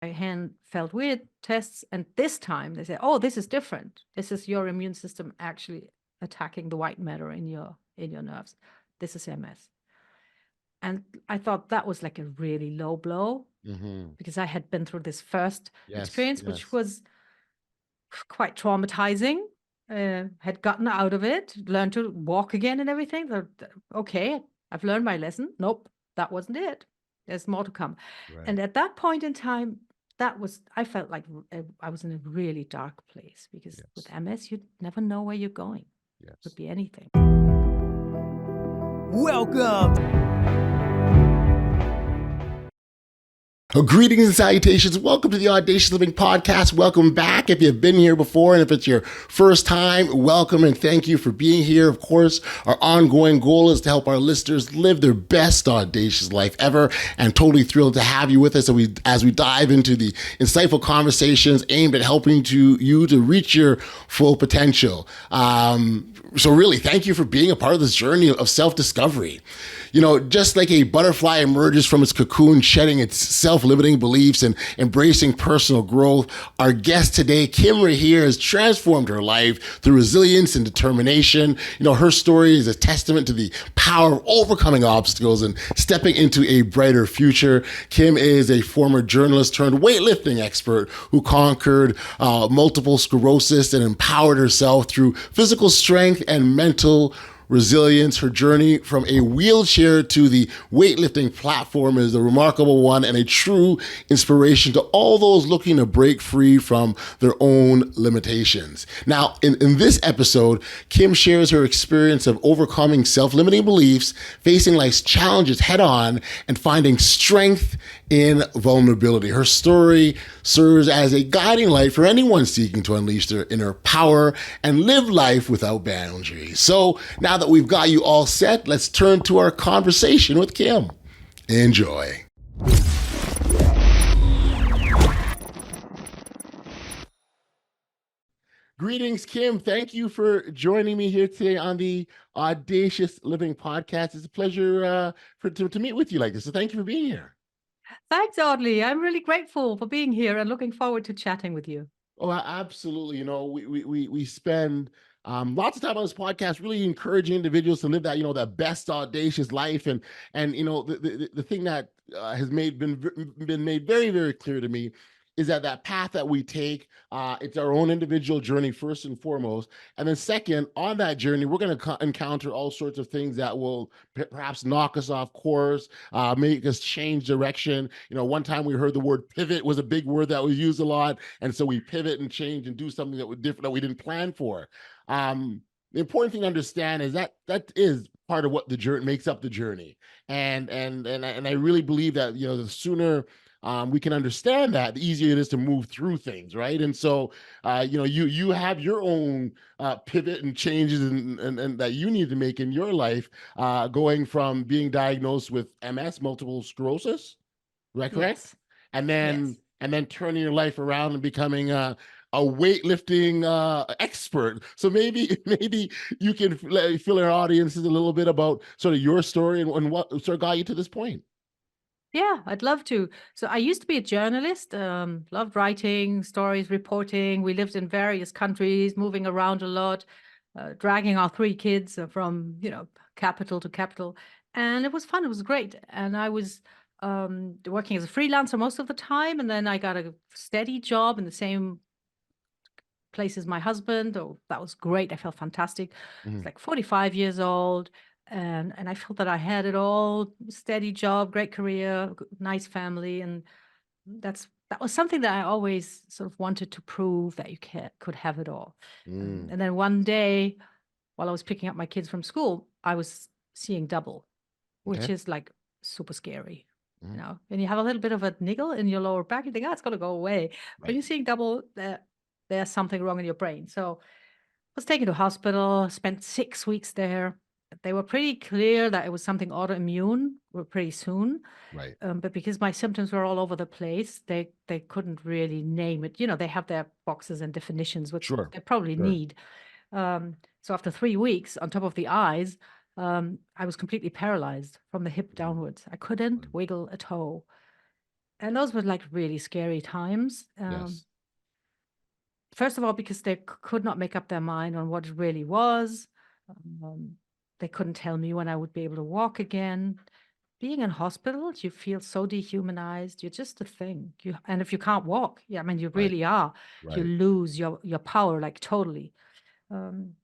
My hand felt weird, tests, and this time they said, "Oh, this is different. This is your immune system actually attacking the white matter in your nerves. This is MS." And I thought that was like a really low blow Hmm. because I had been through this first Yes, experience, which yes. was quite traumatizing. Had gotten out of it, learned to walk again and everything. So, okay, I've learned my lesson. Nope, that wasn't it. There's more to come. And Right. at that point in time, I felt like I was in a really dark place because with Yes. MS, you never know where you're going. Could Yes. be anything. Welcome. Greetings and salutations. Welcome to the Audacious Living Podcast. Welcome back if you've been here before, and if it's your first time, welcome and thank you for being here. Of course, our ongoing goal is to help our listeners live their best audacious life ever, and totally thrilled to have you with us as we dive into the insightful conversations aimed at helping you to reach your full potential. So really, thank you for being a part of this journey of self-discovery. You know, just like a butterfly emerges from its cocoon, shedding its self-limiting beliefs and embracing personal growth, our guest today, Kim Rahir, has transformed her life through resilience and determination. You know, her story is a testament to the power of overcoming obstacles and stepping into a brighter future. Kim is a former journalist turned weightlifting expert who conquered multiple sclerosis and empowered herself through physical strength and mental resilience. Her journey from a wheelchair to the weightlifting platform is a remarkable one and a true inspiration to all those looking to break free from their own limitations. Now, in this episode, Kim shares her experience of overcoming self-limiting beliefs, facing life's challenges head on, and finding strength in vulnerability. Her story serves as a guiding light for anyone seeking to unleash their inner power and live life without boundaries. So now that we've got you all set, let's turn to our conversation with Kim. Enjoy. Greetings, Kim. Thank you for joining me here today on the Audacious Living Podcast. It's a pleasure to meet with you like this. So thank you for being here. Thanks, Audley. I'm really grateful for being here and looking forward to chatting with you. Oh, absolutely. You know, we spend lots of time on this podcast really encouraging individuals to live that, you know, that best audacious life. And you know, the thing that has been made very, very clear to me is that path that we take, it's our own individual journey first and foremost. And then second, on that journey, we're going to encounter all sorts of things that will perhaps knock us off course, make us change direction. You know, one time we heard the word pivot was a big word that was used a lot, and so we pivot and change and do something that was different that we didn't plan for. The important thing to understand is that is part of what the journey makes up the journey, and I really believe that, you know, the sooner we can understand that, the easier it is to move through things, right? And so, you know, you have your own pivot and changes and that you need to make in your life, going from being diagnosed with MS, multiple sclerosis, is that correct? Yes. And Yes. then turning your life around and becoming a weightlifting expert. So maybe you can fill our audiences a little bit about sort of your story and what sort of got you to this point. Yeah, I'd love to. So I used to be a journalist, loved writing stories, reporting. We lived in various countries, moving around a lot, dragging our three kids from, capital to capital. And it was fun. It was great. And I was working as a freelancer most of the time. And then I got a steady job in the same place as my husband. Oh, that was great. I felt fantastic. I was Mhm. like 45 years old. And I felt that I had it all, steady job, great career, nice family. And that was something that I always sort of wanted to prove that you could have it all. Mm. And then one day, while I was picking up my kids from school, I was seeing double, which Okay. is like super scary. Mhm. And you have a little bit of a niggle in your lower back, you think, it's going to go away. When Right. you're seeing double, there's something wrong in your brain. So I was taken to hospital, spent 6 weeks there. They were pretty clear that it was something autoimmune pretty soon. Right. But because my symptoms were all over the place, they couldn't really name it. They have their boxes and definitions, which Sure. they probably Sure. need. So after 3 weeks, on top of the eyes, I was completely paralyzed from the hip Mm. downwards. I couldn't wiggle a toe. And those were like really scary times. Yes. First of all, because they could not make up their mind on what it really was. Um, they couldn't tell me when I would be able to walk again. Being in hospital, you feel so dehumanized. You're just a thing. And if you can't walk, yeah, I mean, you Right. really are. You Right. lose your power like totally. Um,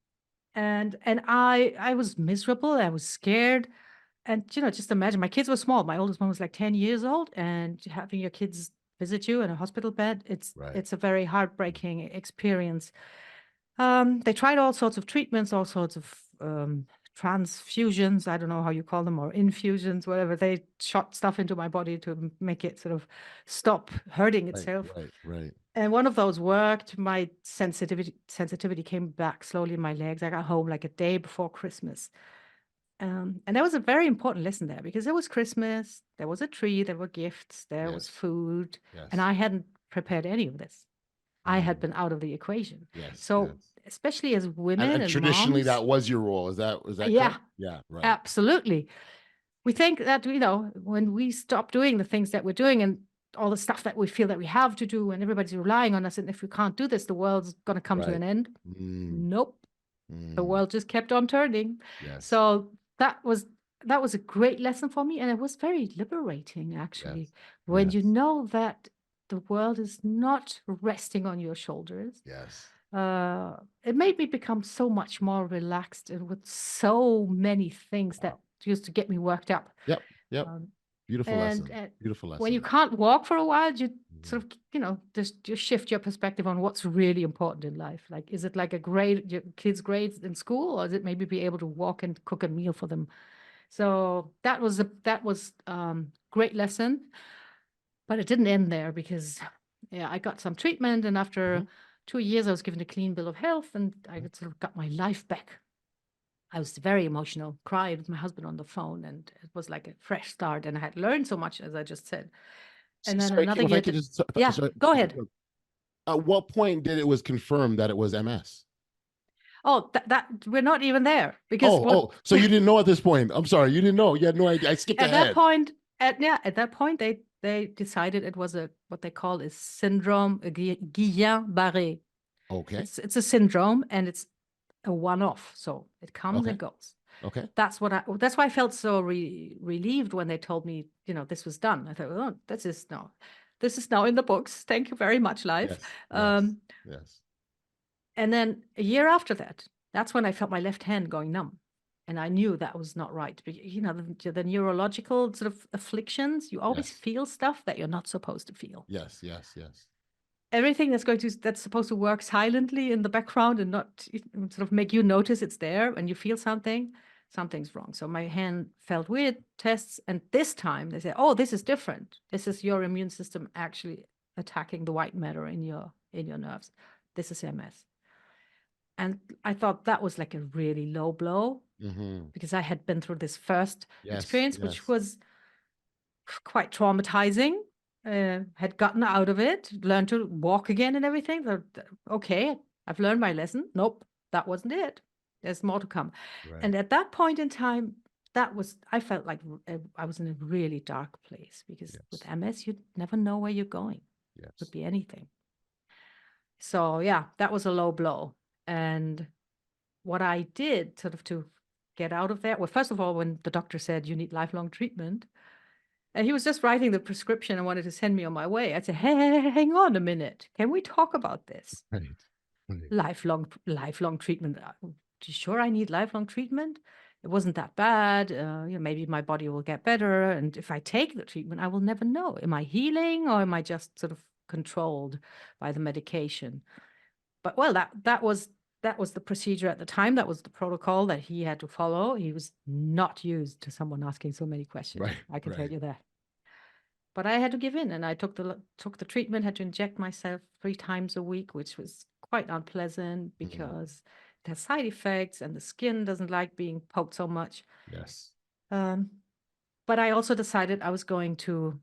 and I was miserable. I was scared. And just imagine my kids were small. My oldest one was like 10 years old, and having your kids visit you in a hospital bed, it's Right. it's a very heartbreaking experience. They tried all sorts of treatments, all sorts of transfusions, I don't know how you call them, or infusions, whatever. They shot stuff into my body to make it sort of stop hurting Right. itself. Right. Right. And one of those worked. My sensitivity came back slowly in my legs. I got home like a day before Christmas. And that was a very important lesson there, because it was Christmas, there was a tree, there were gifts, there was Yes. food, and Yes. I hadn't prepared any of this. I had Mm. been out of the equation. Yes. So, Yes. especially as women And and traditionally moms, that was your role. Is that yeah, correct? Yeah. Right. absolutely. We think that, when we stop doing the things that we're doing and all the stuff that we feel that we have to do, and everybody's relying on us, and if we can't do this, the world's going to come to Right. an end. Mm. Nope. The Mm. world just kept on turning. Yes. So that was a great lesson for me, and it was very liberating, Yes. actually, when you Yes. know that the world is not resting on your shoulders. Yes. It made me become so much more relaxed, and with so many things that Wow. used to get me worked up. Yep. Yep. Um, Beautiful and, lesson. and Beautiful when you lesson. can't walk for a while, you Mhm. sort of, just shift your perspective on what's really important in life. Like, is it like a grade, your kids' grades in school, or is it maybe be able to walk and cook a meal for them? So that was great lesson, but it didn't end there, because yeah, I got some treatment, and after Mhm. 2 years, I was given a clean bill of health, and I sort of got my life back. I was very emotional, cried with my husband on the phone, and it was like a fresh start. And I had learned so much, as I just said. And then Sorry, another Kim, if I year, could just yeah, sorry. go ahead. At what point did it was confirmed that it was MS? Oh, that we're not even there, because Oh, what oh, so you didn't know at this point. I'm sorry, you didn't know. You had no idea. I skipped at that ahead. point, at that point, they decided it was a what they call is syndrome Guillain-Barré. Okay. It's a syndrome, and it's a one-off, so it comes Okay. and goes. Okay. That's why I felt so relieved when they told me, this was done. I thought, oh, this is now in the books. Thank you very much, life. Yes. Yes. Um, Yes. and then a year after that, that's when I felt my left hand going numb. And I knew that was not right. The neurological sort of afflictions, you always Yes. feel stuff that you're not supposed to feel. Yes. Yes. Yes. Everything that's supposed to work silently in the background and not sort of make you notice it's there, and you feel something's wrong. So my hand felt weird, tests, and this time they said, oh, this is different. This is your immune system actually attacking the white matter in your nerves. This is MS. And I thought that was like a really low blow, Mm-hmm. because I had been through this first Yes. experience, which Yes. was quite traumatizing. Had gotten out of it, learned to walk again and everything. So, okay, I've learned my lesson. Nope, that wasn't it. There's more to come. Right. And at that point in time, I felt like I was in a really dark place, because with Yes. MS, you never know where you're going. Could Yes. be anything. So yeah, that was a low blow. And what I did sort of to get out of there, well, first of all, when the doctor said you need lifelong treatment, and he was just writing the prescription and wanted to send me on my way. I said, hey, hang on a minute. Can we talk about this? Right. Right. Lifelong treatment. You sure I need lifelong treatment? It wasn't that bad. Maybe my body will get better. And if I take the treatment, I will never know. Am I healing, or am I just sort of controlled by the medication? But well, that was the procedure at the time. That was the protocol that he had to follow. He was not used to someone asking so many questions. Right. I can tell Right. you that. But I had to give in, and I took the treatment. Had to inject myself 3 times a week, which was quite unpleasant, Mm-hmm. because it has side effects, and the skin doesn't like being poked so much. Yes. Um, but I also decided I was going to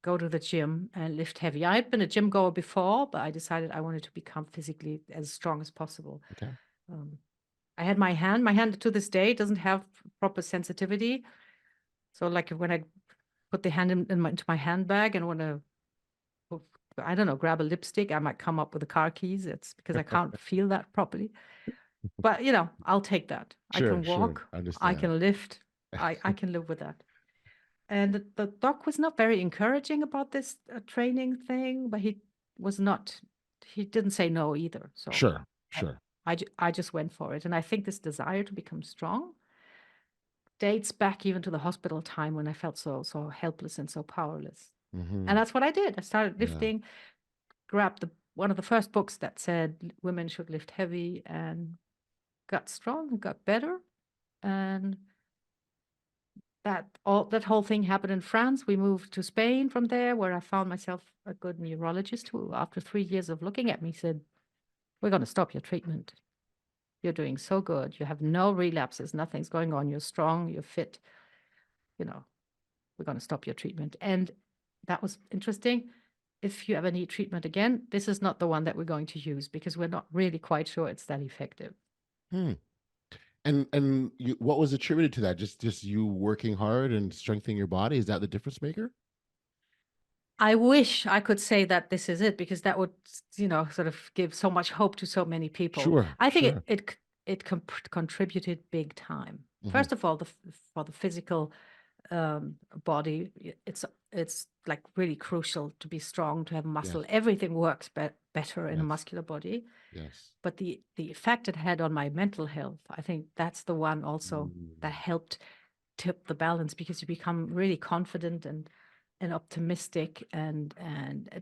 go to the gym and lift heavy. I had been a gym goer before, but I decided I wanted to become physically as strong as possible. Okay. Um, I had my hand. My hand to this day doesn't have proper sensitivity. So like when I put the hand into my handbag and want to, I don't know, grab a lipstick, I might come up with the car keys. It's because I can't feel that properly. But, I'll take that. I Sure, can sure. walk, I Understand. can lift, I can live with that. And the doc was not very encouraging about this training thing, but he didn't say no either. So Sure, I, sure. I just went for it. And I think this desire to become strong dates back even to the hospital time when I felt so helpless and so powerless. Hmm. And that's what I did. I started Yeah. lifting, grabbed one of the first books that said women should lift heavy, and got strong, got better. And that whole thing happened in France. We moved to Spain from there, where I found myself a good neurologist who, after 3 years of looking at me, said, "We're going to stop your treatment. You're doing so good. You have no relapses. Nothing's going on. You're strong. You're fit. You know, we're going to stop your treatment." And that was interesting. If you ever need treatment again, this is not the one that we're going to use because we're not really quite sure it's that effective. Hmm. And what was attributed to that? Just you working hard and strengthening your body? Is that the difference maker? I wish I could say that this is it because that would, sort of give so much hope to so many people. Sure, I think sure. it contributed big time. Hmm. First of all, for the physical body, it's like really crucial to be strong, to have muscle. Yes, Everything works better in a yes, muscular body. yes. But the effect it had on my mental health, I think that's the one also that Mm. helped tip the balance because you become really confident and optimistic, and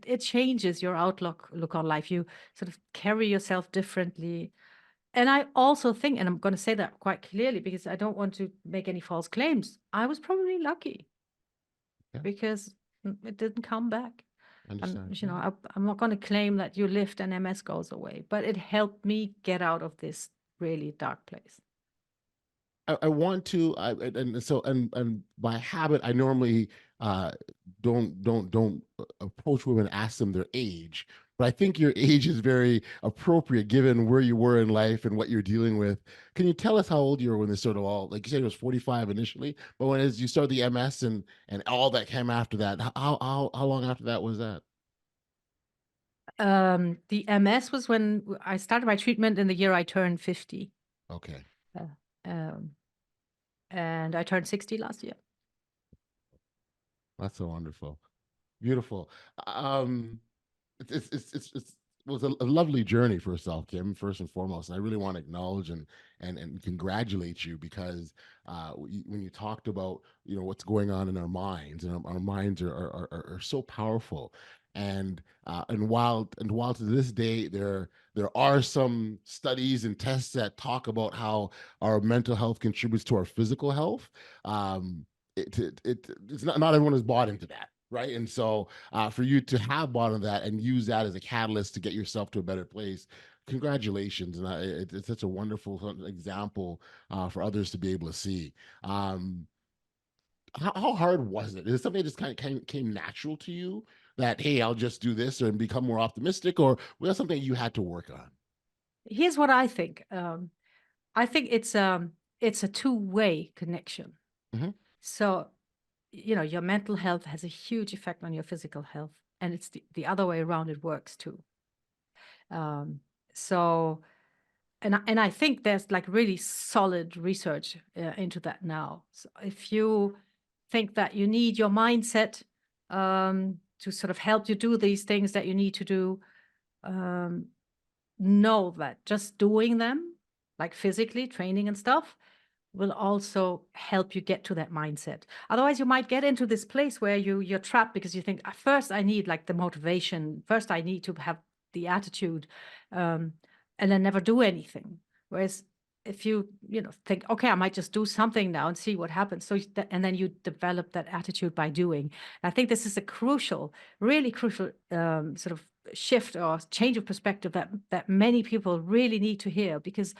it changes your look on life. You sort of carry yourself differently. And I also think, and I'm going to say that quite clearly because I don't want to make any false claims, I was probably lucky Yeah, because it didn't come back. I understand. Yeah. I'm not going to claim that you lift and MS goes away, but it helped me get out of this really dark place. I want to, and so, and by habit, I normally uh, don't approach women, ask them their age. But I think your age is very appropriate given where you were in life and what you're dealing with. Can you tell us how old you were when this sort of all, like you said, it was 45 initially, but when as you started the MS and all that came after that, how long after that was that? The MS was when I started my treatment in the year I turned 50. Okay, Uh, um, and I turned 60 last year. that's so wonderful, beautiful. Um, it's it was a lovely journey for yourself, Kim, first and foremost. And I really want to acknowledge and congratulate you because when you talked about what's going on in our minds, and our minds are so powerful. And while to this day there are some studies and tests that talk about how our mental health contributes to our physical health, it's not everyone is bought into that, right? And so for you to have bought into that and use that as a catalyst to get yourself to a better place, congratulations. And it's such a wonderful example for others to be able to see. um, how hard was it? Is it something that just kind of came natural to you, that hey, I'll just do this and become more optimistic, or was that something you had to work on? Here's what I think. I think it's a two-way connection. Hmm. So, your mental health has a huge effect on your physical health, and it's the other way around. It works too. Um, so, and I think there's like really solid research into that now. So if you think that you need your mindset to sort of help you do these things that you need to do, um, know that just doing them, like physically training and stuff, will also help you get to that mindset. Otherwise, you might get into this place where you're trapped because you think, first I need like the motivation, first I need to have the attitude, um, and then never do anything. Whereas if you think, okay, I might just do something now and see what happens. So and then you develop that attitude by doing. I think this is a crucial, really crucial sort of shift or change of perspective that many people really need to hear, because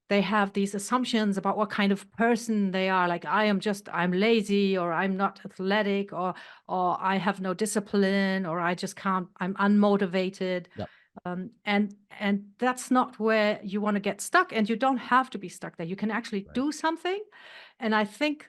they have these assumptions about what kind of person they are. Like, I'm lazy, or I'm not athletic, or I have no discipline, or I just can't, I'm unmotivated. Yep. And that's not where you want to get stuck. And you don't have to be stuck there. You can actually Right. do something. And I think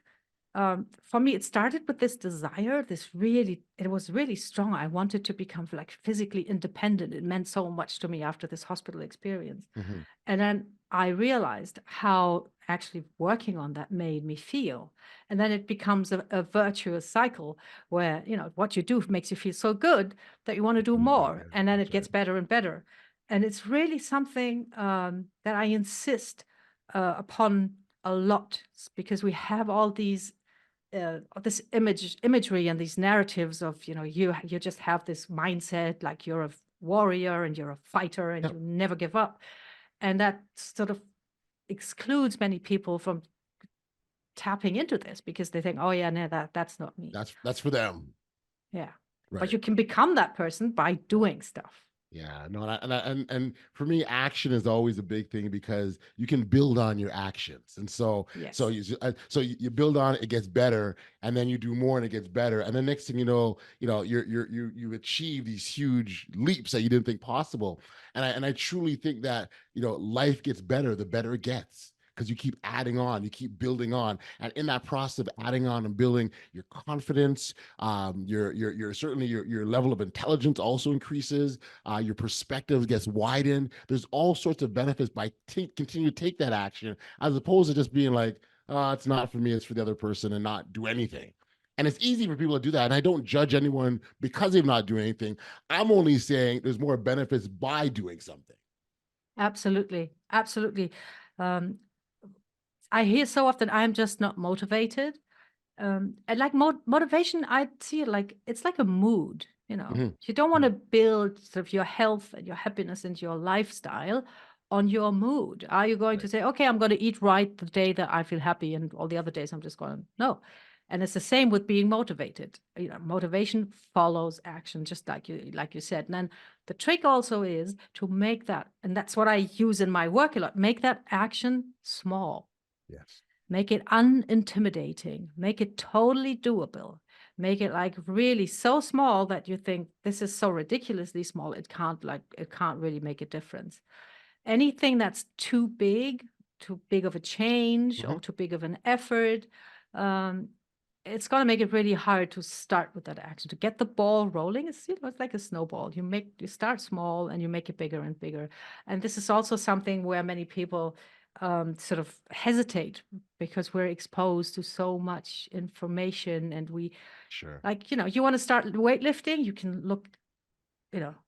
for me, it started with this desire, it was really strong. I wanted to become like physically independent. It meant so much to me after this hospital experience. Hmm. And then I realized how actually working on that made me feel. And then it becomes a virtuous cycle where, what you do makes you feel so good that you want to do Do it more. better. And then That's it gets right. better and better. And it's really something that I insist upon a lot, because we have all this imagery and these narratives of, you just have this mindset like you're a warrior and you're a fighter and Yep. you never give up, and that sort of excludes many people from tapping into this because they think, oh yeah, no, that's not me. That's for them. Yeah, but Right. you can become that person by doing stuff. Yeah, no, and for me, action is always a big thing because you can build on your actions, and Yes, you build on it, it gets better, and then you do more, and it gets better, and the next thing you achieve these huge leaps that you didn't think possible, and I truly think that life gets better the better it gets. Because you keep adding on, you keep building on, and in that process of adding on and building, your confidence, your certainly your level of intelligence also increases, your perspective gets widened. There's all sorts of benefits by continue to take that action, as opposed to just being like, oh, it's not for me, it's for the other person, and not do anything. And it's easy for people to do that. And I don't judge anyone because they're not doing anything. I'm only saying there's more benefits by doing something. absolutely, absolutely. um, I hear so often, I'm just not motivated. And like motivation, I see it like it's like a mood. Mhm. You don't want Mhm. to build sort of your health and your happiness and your lifestyle on your mood. Are you going to Right. say, okay, I'm going to eat right the day that I feel happy, and all the other days I'm just going to no? And it's the same with being motivated. Motivation follows action, just like you said. And then the trick also is to make that, and that's what I use in my work a lot. Make that action small. Yes. Make it unintimidating, make it totally doable, make it like really so small that you think this is so ridiculously small, it can't really make a difference. Anything that's too big of a change Hmm. or too big of an effort, um, it's going to make it really hard to start with that action, to get the ball rolling. It's like a snowball. You start small and you make it bigger and bigger. And this is also something where many people sort of hesitate, because we're exposed to so much information, and we Sure. like, you want to start weightlifting, you can look,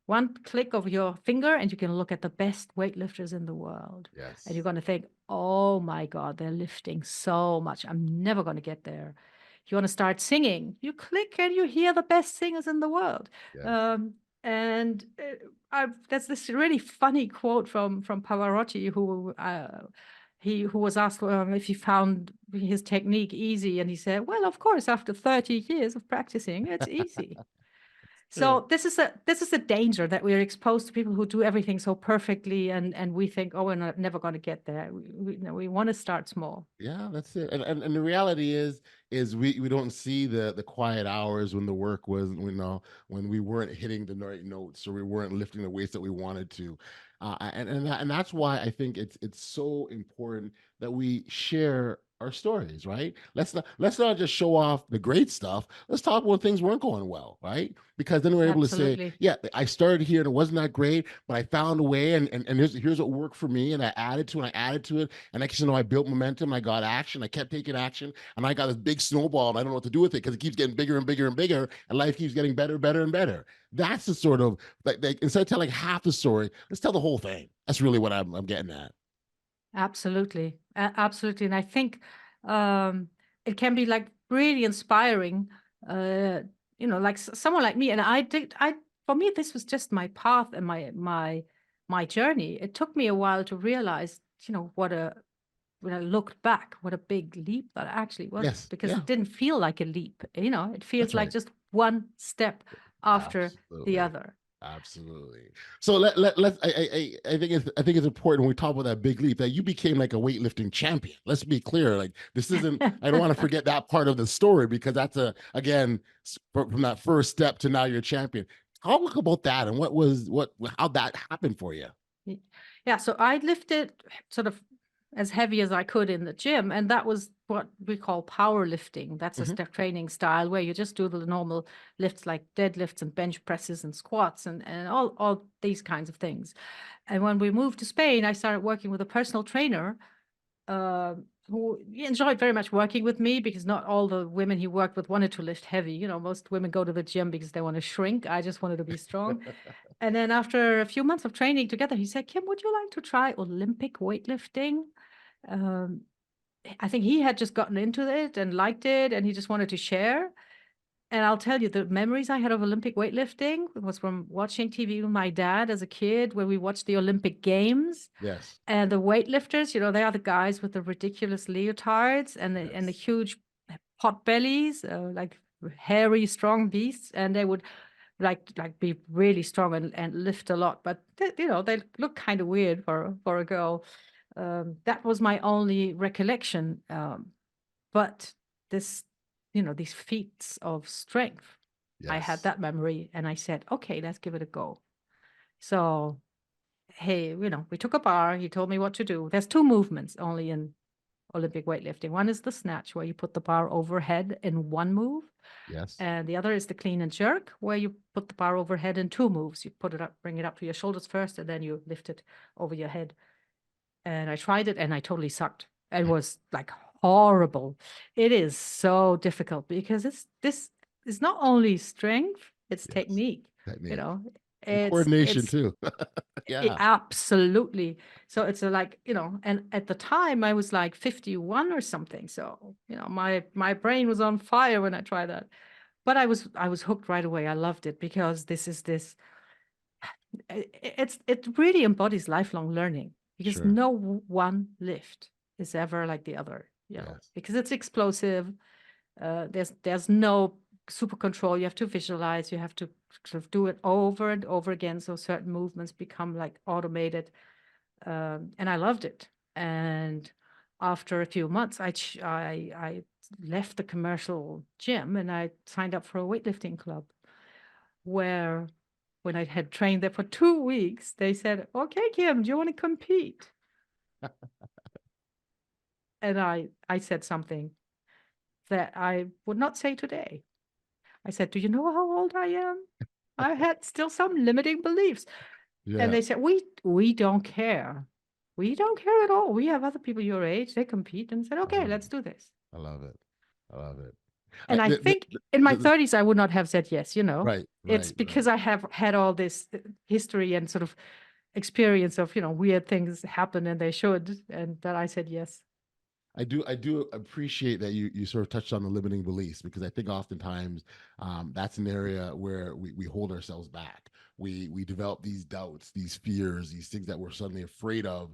one click of your finger and you can look at the best weightlifters in the world. And you're Yes. going to think, oh my God, they're lifting so much. I'm never going to get there. You want to start singing, you click and you hear the best singers in the world. Yes. And That's this really funny quote from Pavarotti, who was asked if he found his technique easy, and he said, "Well, of course, after 30 years of practicing, it's easy." True. So this is a danger, that we're exposed to people who do everything so perfectly, and we think, oh, we're never going to get there. We want to start small. Yeah, that's it. And the reality is we don't see the quiet hours when the work was, when we weren't hitting the right notes, or we weren't lifting the weights that we wanted to. And that's why I think it's so important that we share our stories, right? Let's not just show off the great stuff. Let's talk when things weren't going well, right? Because then we're able to say, Absolutely. yeah, I started here and it wasn't that great, but I found a way, and here's what worked for me, and I added to it, and I added to it, and next thing you know, I built momentum, I got action, I kept taking action, and I got this big snowball, and I don't know what to do with it because it keeps getting bigger and bigger and bigger, and life keeps getting better, better, and better. That's the sort of like instead of telling half the story, let's tell the whole thing. That's really what I'm getting at. Absolutely. Absolutely. And I think um, it can be like really inspiring, uh, like someone like me. And for me, this was just my path and my journey. It took me a while to realize, when I looked back, what a big leap that actually was, Yes, because yeah, it didn't feel like a leap. It feels that's like right. just one step after the Absolutely. other. Absolutely. So let's I think it's important when we talk about that big leap that you became like a weightlifting champion. Let's be clear. Like this isn't, I don't want to forget that part of the story, because that's again, from that first step to now you're a champion. Talk about that, and how that happened for you. Yeah, so I lifted sort of as heavy as I could in the gym. And that was what we call powerlifting. That's a Hmm. training style where you just do the normal lifts like deadlifts and bench presses and squats and all these kinds of things. And when we moved to Spain, I started working with a personal trainer uh, who enjoyed very much working with me because not all the women he worked with wanted to lift heavy. You know, most women go to the gym because they want to shrink. I just wanted to be strong. And then after a few months of training together, he said, Kim, would you like to try Olympic weightlifting? Um, I think he had just gotten into it and liked it, and he just wanted to share. And I'll tell you, the memories I had of Olympic weightlifting was from watching TV with my dad as a kid, where we watched the Olympic Games. Yes. And the weightlifters, they are the guys with the ridiculous leotards and the Yes. huge pot bellies, like hairy, strong beasts, and they would like be really strong and lift a lot. But they look kind of weird for a girl. That was my only recollection. But this, these feats of strength, I had Yes. that memory, and I said, okay, let's give it a go. So hey, we took a bar. He told me what to do. There's two movements only in Olympic weightlifting. One is the snatch, where you put the bar overhead in one move. Yes. And the other is the clean and jerk, where you put the bar overhead in two moves. You put it up, bring it up to your shoulders first, and then you lift it over your head. And I tried it and I totally sucked. It was like horrible. It is so difficult because this is not only strength, it's Yes. technique. You Technique know, and it's coordination it's too. Yeah. absolutely. So it's like, and at the time I was like 51 or something. So, my brain was on fire when I tried that. But I was hooked right away. I loved it because it really embodies lifelong learning because Sure. no one lift is ever like the other, Yes. because it's explosive. There's no super control. You have to visualize. You have to sort of do it over and over again. So certain movements become like automated. And I loved it. And after a few months, I left the commercial gym and I signed up for a weightlifting club where when I had trained there for 2 weeks, they said, okay, Kim, do you want to compete? And I said something that I would not say today. I said, do you know how old I am? I had still some limiting beliefs. And Yeah. they said, we don't care. We don't care at all. We have other people your age. They compete. And said, I okay, love let's it. do this. I love it. I love it. And I think in my The 30s, I would not have said yes. right, It's right, because right. I have had all this history and sort of experience of, weird things happen and they should. And that I said yes. I do appreciate that you sort of touched on the limiting beliefs because I think oftentimes that's an area where we hold ourselves back. We develop these doubts, these fears, these things that we're suddenly afraid of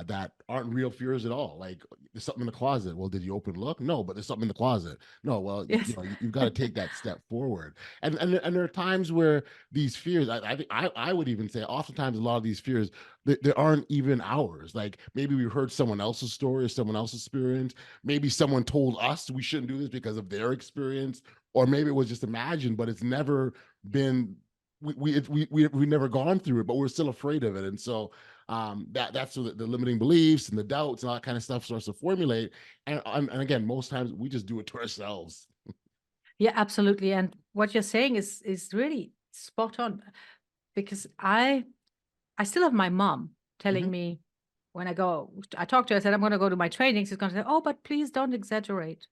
that aren't real fears at all. Like there's something in the closet. Well, did you open look? No, but there's something in the closet. No, well, Yes. you've got to take that step forward. And there are times where these fears, I think I would even say, oftentimes a lot of these fears there aren't even ours. Like maybe we heard someone else's story or someone else's experience. Maybe someone told us we shouldn't do this because of their experience, or maybe it was just imagined, but it's never been. We never gone through it, but we're still afraid of it, and so that's the limiting beliefs and the doubts and all that kind of stuff starts to formulate. And again, most times we just do it to ourselves. Yeah, absolutely. And what you're saying is really spot on because I still have my mom Hmm. telling me when I talked to her, I said, I'm going to go to my training. She's going to say, oh, but please don't exaggerate.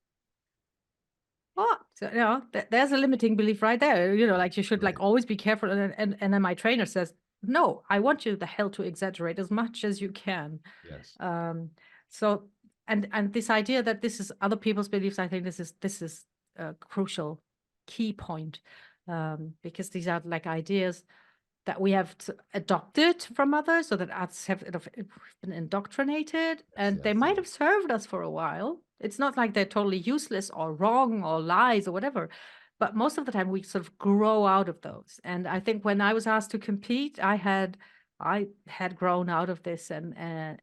Oh, so, there's a limiting belief right there. Like you should like Right. always be careful. And then my trainer says, no, I want you the hell to exaggerate as much as you can. Yes. Um, so, and this idea that this is other people's beliefs, I think this is a crucial key point, because these are like ideas that we have adopted from others, so that us have been indoctrinated, Yes. and they Yes. might Yes. have served us for a while. It's not like they're totally useless or wrong or lies or whatever, but most of the time we sort of grow out of those. And I think when I was asked to compete, I had grown out of this, and I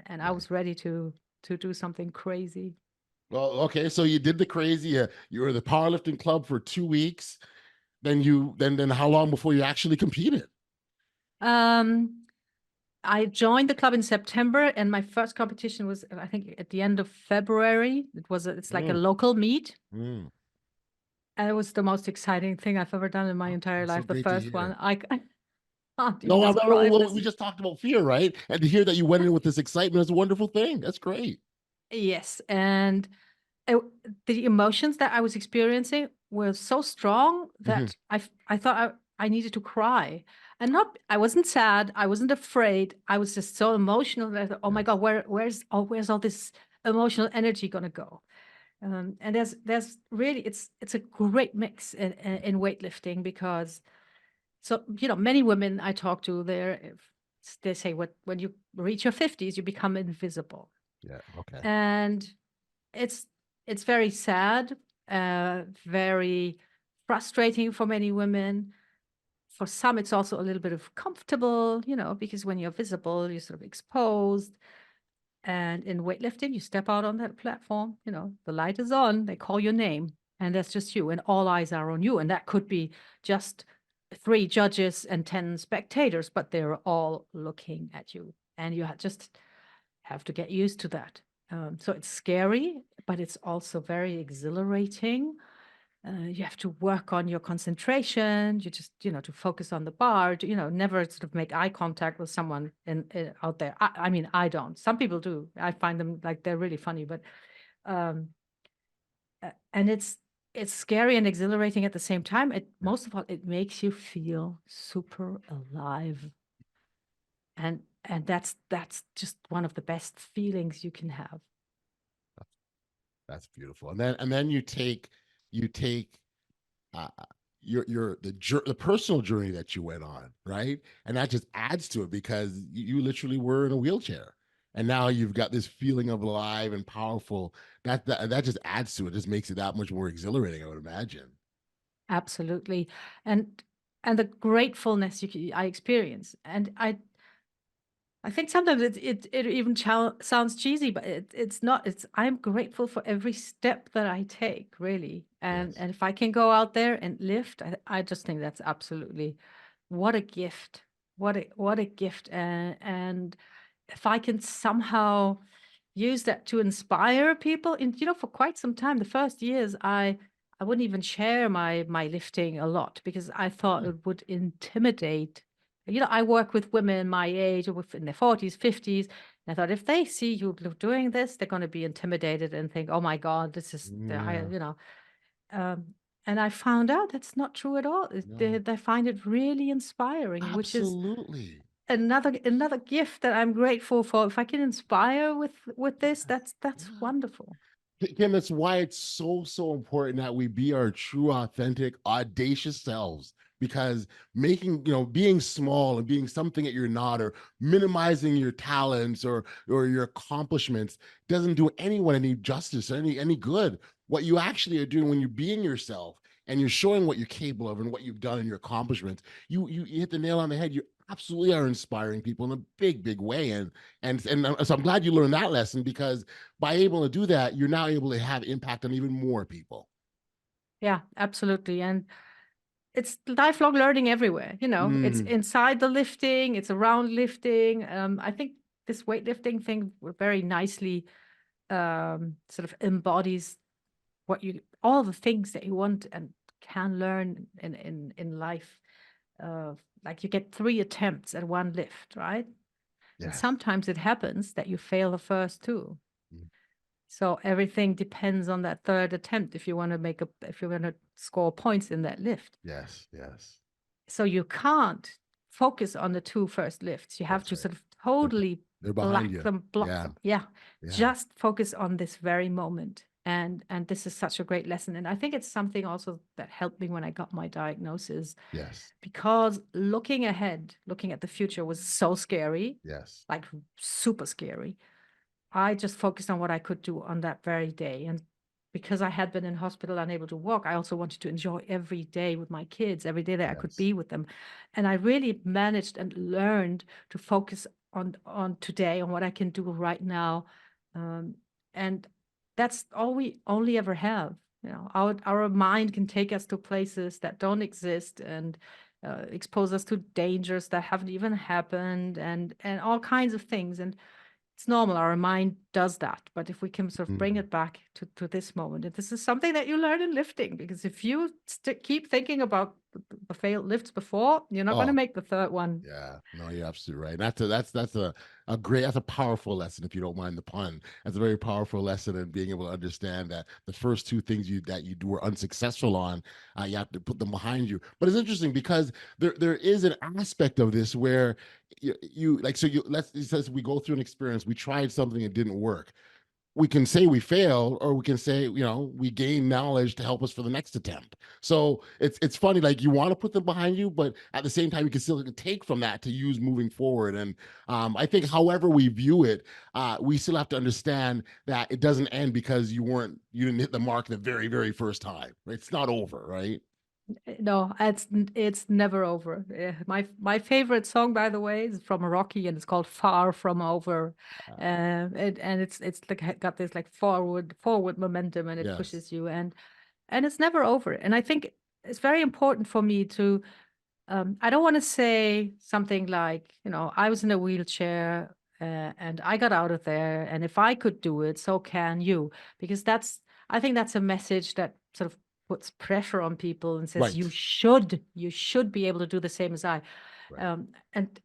Nice. was ready to do something crazy. Well, okay, so you did the crazy. You were at the powerlifting club for 2 weeks. Then how long before you actually competed? Um, I joined the club in September, and my first competition was, I think, at the end of February. It's like a Mm, local meet. mm. And it was the most exciting thing I've ever done in my Oh, entire that's so life. The great to first hear. one, I can't even No, describe well, this. we just talked about fear, right? And to hear that you went in with this excitement is a wonderful thing. That's great. Yes, and it, the emotions that I was experiencing were so strong Hmm. that I thought I needed to cry, and not I wasn't sad, I wasn't afraid, I was just so emotional that I thought, oh my Yes. God, where's all this emotional energy gonna go? And there's really it's a great mix in weightlifting because so many women I talk to they say when you reach your 50s you become invisible, Yeah. Okay. and it's it's very sad, very frustrating for many women. For some, it's also a little bit of comfortable, because when you're visible, you're sort of exposed. And in weightlifting, you step out on that platform, the light is on, they call your name, and that's just you, and all eyes are on you. And that could be just 3 judges and 10 spectators, but they're all looking at you. And just have to get used to that. So it's scary, but it's also very exhilarating. You have to work on your concentration. You just, to focus on the bar, never sort of make eye contact with someone out there. I mean, I don't. Some people do. I find them like they're really funny, but um, and it's scary and exhilarating at the same time. Yeah. Most of all, it makes you feel super alive, and that's just one of the best feelings you can have. That's beautiful. And then you take uh, the personal journey that you went on, right? And that just adds to it because you literally were in a wheelchair, and now you've got this feeling of alive and powerful. That just adds to it. Just makes it that much more exhilarating, I would imagine. Absolutely. And the gratefulness I experience. And I think sometimes it even sounds cheesy, but it's not. I'm grateful for every step that I take, really. And Yes. and if I can go out there and lift, I just think that's absolutely what a gift. What a gift. And if I can somehow use that to inspire people, and for quite some time, the first years, I wouldn't even share my lifting a lot because I thought Mm, it would intimidate. I work with women my age or in their 40s, 50s. And I thought if they see you doing this, they're going to be intimidated and think, oh my God, this is yeah. um, and I found out that's not true at all. No. They find it really inspiring, which is Absolutely. another gift that I'm grateful for. If I can inspire with this, Yes. that's Yeah. wonderful. Kim, that's why it's so important that we be our true, authentic, audacious selves. Because being small and being something that you're not, or minimizing your talents or your accomplishments doesn't do anyone any justice or any good. What you actually are doing when you're being yourself and you're showing what you're capable of and what you've done and your accomplishments, you hit the nail on the head. You absolutely are inspiring people in a big way. And so I'm glad you learned that lesson because by able to do that, you're now able to have impact on even more people. Yeah, absolutely. And it's lifelong learning everywhere. It's Mm, inside the lifting, it's around lifting. I think this weightlifting thing very nicely sort of embodies all the things that you want and can learn in life. Uh, like you get 3 attempts at one lift, right? And yes. sometimes it happens that you fail the first two. Mm, So everything depends on that third attempt if you want to score points in that lift. yes. Yes. So you can't focus on the 2 first lifts. You have That's to right. sort of They're, totally they're behind you. block Yeah. them. Yeah. Yeah. Just focus on this very moment. And this is such a great lesson. And I think it's something also that helped me when I got my diagnosis, Yes. because looking ahead, looking at the future was so scary, Yes. like super scary. I just focused on what I could do on that very day. And because I had been in hospital, unable to walk, I also wanted to enjoy every day with my kids, every day that I could Yes. be with them. And I really managed and learned to focus on today, on what I can do right now. Um, and that's all we only ever have. Our mind can take us to places that don't exist. And expose us to dangers that haven't even happened, and all kinds of things. And it's normal. Our mind does that. But if we can sort of bring Mhm. it back to this moment, and this is something that you learn in lifting, because if you keep thinking about the failed lifts before, you're not going to Oh, make the third one. yeah, no, you're absolutely right. That's a great, that's a powerful lesson, if you don't mind the pun. That's a very powerful lesson in being able to understand that the first two things you were unsuccessful on, you have to put them behind you. But it's interesting because there is an aspect of this where you like, so you let's it says we go through an experience, we tried something, it didn't work. We can say we failed, or we can say, we gain knowledge to help us for the next attempt. So it's funny, like you want to put them behind you, but at the same time you can still take from that to use moving forward. And I think however we view it, we still have to understand that it doesn't end because you didn't hit the mark the very, very first time. It's not over, right? No, it's never over. My favorite song, by the way, is from Rocky, and it's called "Far From Over," uh, and it's like got this like forward momentum, and it yes. pushes you, and it's never over. And I think it's very important for me to. I don't want to say something like, I was in a wheelchair, and I got out of there, and if I could do it, so can you, because I think that's a message that sort of puts pressure on people and says Right. you should be able to do the same as I. Right.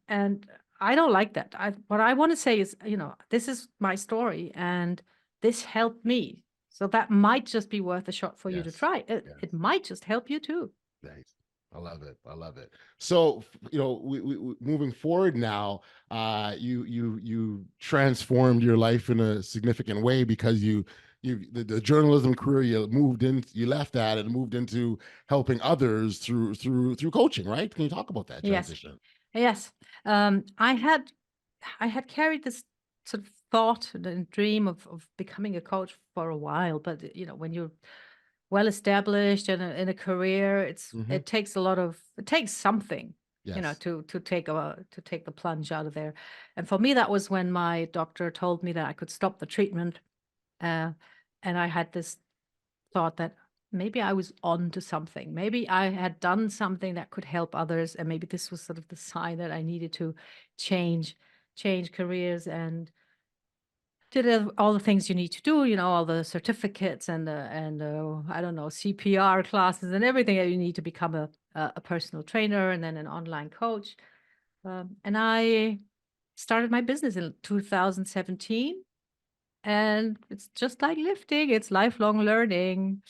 And I don't like that. What I want to say is, this is my story, and this helped me. So that might just be worth a shot for you to Yes. try. It Yes. might just help you too. Nice. I love it. I love it. So, moving forward now, you transformed your life in a significant way because the journalism career you left that and moved into helping others through coaching, right? Can you talk about that Yes. transition? Yes. I had carried this sort of thought and dream of becoming a coach for a while, but when you're well established in a career, Hmm. it takes something, Yes. to take the plunge out of there. And for me, that was when my doctor told me that I could stop the treatment. Uh, and I had this thought that maybe I was on to something. Maybe I had done something that could help others, and maybe this was sort of the sign that I needed to change change careers, and did all the things you need to do, all the certificates and I don't know, CPR classes and everything that you need to become a personal trainer and then an online coach. And I started my business in 2017. And it's just like lifting, it's lifelong learning.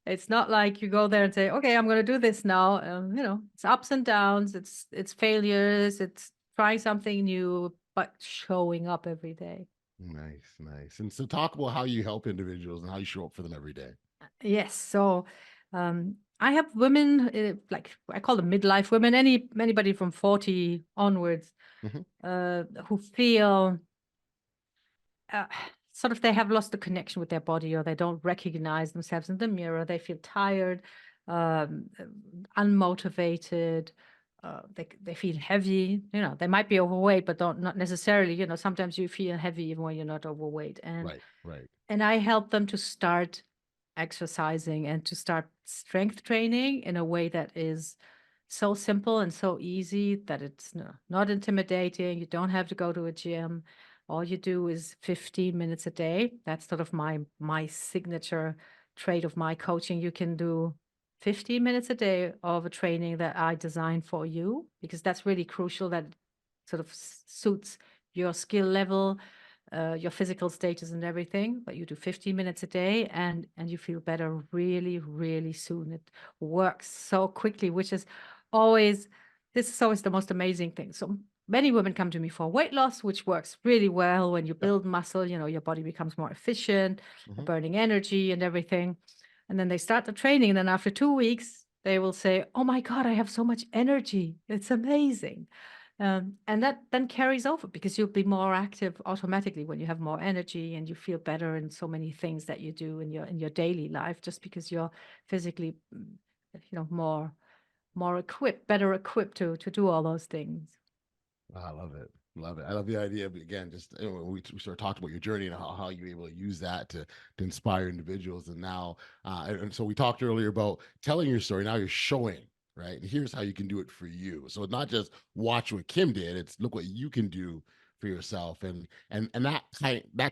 It's not like you go there and say, okay, I'm going to do this now. It's ups and downs, it's failures, it's trying something new, but showing up every day. Nice, nice. And so, talk about how you help individuals and how you show up for them every day. Yes. So I have women, like I call them midlife women, anybody from 40 onwards, Hmm. who feel uh, sort of they have lost the connection with their body, or they don't recognize themselves in the mirror. They feel tired, um, unmotivated. They feel heavy. They might be overweight, but don't not necessarily. Sometimes you feel heavy even when you're not overweight. And Right, right. and I help them to start exercising and to start strength training in a way that is so simple and so easy that it's not intimidating. You don't have to go to a gym. All you do is 15 minutes a day. That's sort of my signature trait of my coaching. You can do 15 minutes a day of a training that I designed for you, because that's really crucial, that sort of suits your skill level, your physical status and everything. But you do 15 minutes a day, and you feel better really, really soon. It works so quickly, which is always, this is always the most amazing thing. So many women come to me for weight loss, which works really well. When you Yep. build muscle, your body becomes more efficient, Hmm. burning energy and everything. And then they start the training, and then after 2 weeks, they will say, "Oh my God, I have so much energy. It's amazing." And that then carries over, because you'll be more active automatically when you have more energy, and you feel better in so many things that you do in your daily life, just because you're physically, more equipped, better equipped to do all those things. I love it. Love it. I love the idea of, again, just we sort of talked about your journey and how you're able to use that to inspire individuals. And now, and so we talked earlier about telling your story. Now you're showing right? And here's how you can do it for you. So it's not just watch what Kim did, it's look what you can do for yourself. And that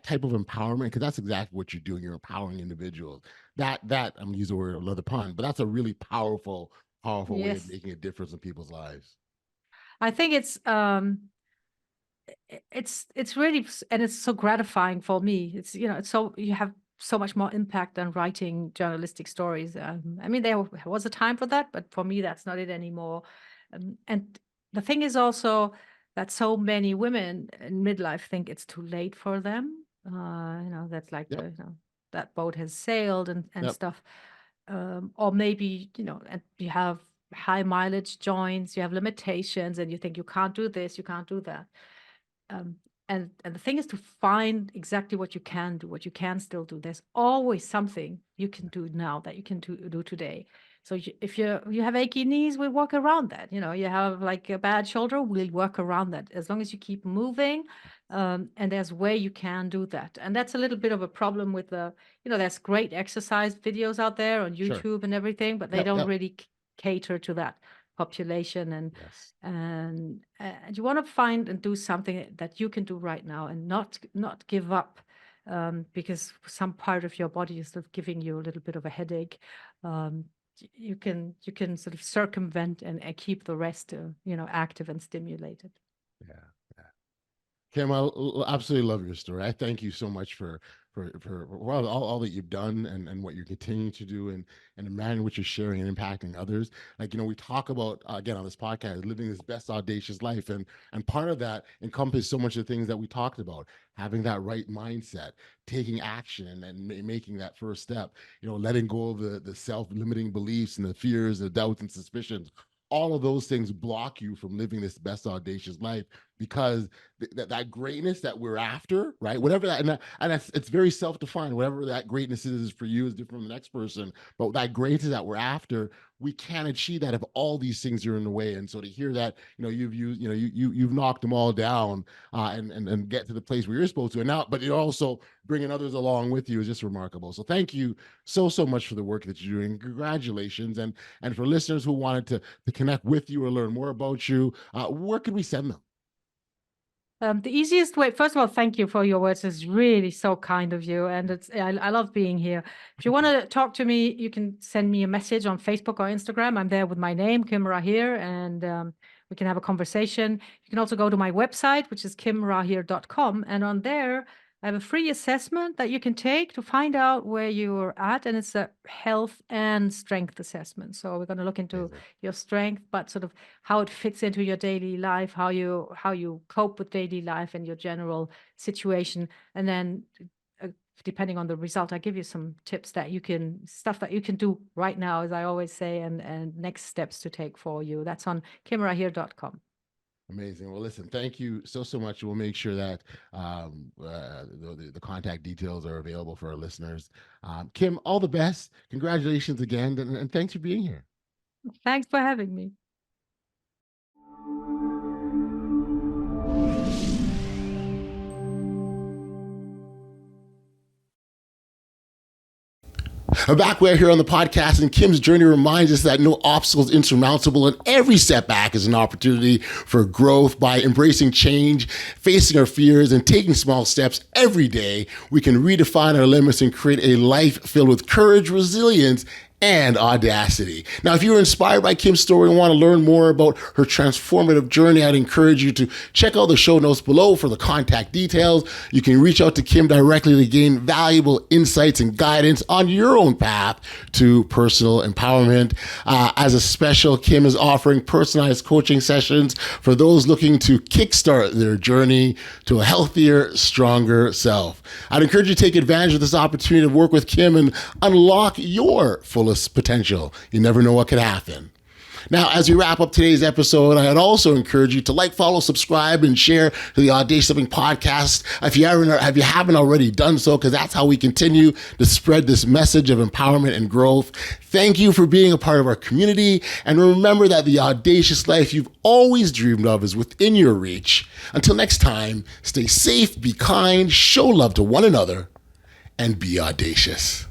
type of empowerment, because that's exactly what you're doing. You're empowering individuals. That I'm gonna use the word another pun, but that's a really powerful way of Yes. making a difference in people's lives. I think it's really and it's so gratifying for me. It's it's so you have so much more impact than writing journalistic stories. I mean, there was a time for that, but for me, that's not it anymore. And the thing is also that so many women in midlife think it's too late for them. That's like Yep. that boat has sailed and Yep. stuff. Or maybe, and you have high mileage joints, you have limitations, and you think you can't do this, you can't do that. Um, and the thing is to find exactly what you can do, what you can still do. There's always something you can do now that you can do today. So if you have achy knees, we work around that. You have like a bad shoulder, we'll work around that as long as you keep moving. And there's way you can do that. And that's a little bit of a problem with there's great exercise videos out there on Sure. YouTube and everything, but they Yep. don't Yep. really cater to that population. and Yes. and and you want to find and do something that you can do right now and not give up, because some part of your body is sort of giving you a little bit of a headache. You can sort of circumvent and keep the rest active and stimulated. Yeah. Yeah. Kim, absolutely love your story. I thank you so much for well, all that you've done and what you're continuing to do and the manner in which you're sharing and impacting others. Like, we talk about again on this podcast, living this best audacious life. And part of that encompasses so much of the things that we talked about, having that right mindset, taking action and making that first step, letting go of the self-limiting beliefs and the fears, the doubts and suspicions. All of those things block you from living this best audacious life because that greatness that we're after, right? Whatever that, and that's, it's very self-defined. Whatever that greatness is for you is different from the next person. But that greatness that we're after, we can't achieve that if all these things are in the way. And so to hear that, you've knocked them all down, and get to the place where you're supposed to, and now, but you're also bringing others along with you is just remarkable. So thank you so much for the work that you're doing. Congratulations, and for listeners who wanted to connect with you or learn more about you, where could we send them? The easiest way, first of all, thank you for your words. It's really so kind of you. And I love being here. If you want to talk to me, you can send me a message on Facebook or Instagram. I'm there with my name, Kim Rahir, and we can have a conversation. You can also go to my website, which is kimrahir.com. And on there, I have a free assessment that you can take to find out where you're at. And it's a health and strength assessment. So we're going to look into Amazing. your strength, but sort of how it fits into your daily life, how you cope with daily life and your general situation. And then depending on the result, I give you some tips stuff that you can do right now, as I always say, and next steps to take for you. That's on kimrahir.com. Amazing. Well, listen, thank you so much. We'll make sure that the contact details are available for our listeners. Kim, all the best. Congratulations again, and thanks for being here. Thanks for having me. Back way here on the podcast, and Kim's journey reminds us that no obstacle is insurmountable, and every setback is an opportunity for growth. By embracing change, facing our fears, and taking small steps every day, we can redefine our limits and create a life filled with courage, resilience, and audacity. Now, if you were inspired by Kim's story and want to learn more about her transformative journey, I'd encourage you to check out the show notes below for the contact details. You can reach out to Kim directly to gain valuable insights and guidance on your own path to personal empowerment. As a special, Kim is offering personalized coaching sessions for those looking to kickstart their journey to a healthier, stronger self. I'd encourage you to take advantage of this opportunity to work with Kim and unlock your full potential. You never know what could happen. Now, as we wrap up today's episode, I'd also encourage you to like, follow, subscribe, and share to the Audacious Living podcast if you haven't already done so, because that's how we continue to spread this message of empowerment and growth. Thank you for being a part of our community, and remember that the audacious life you've always dreamed of is within your reach. Until next time, stay safe, be kind, show love to one another, and be audacious.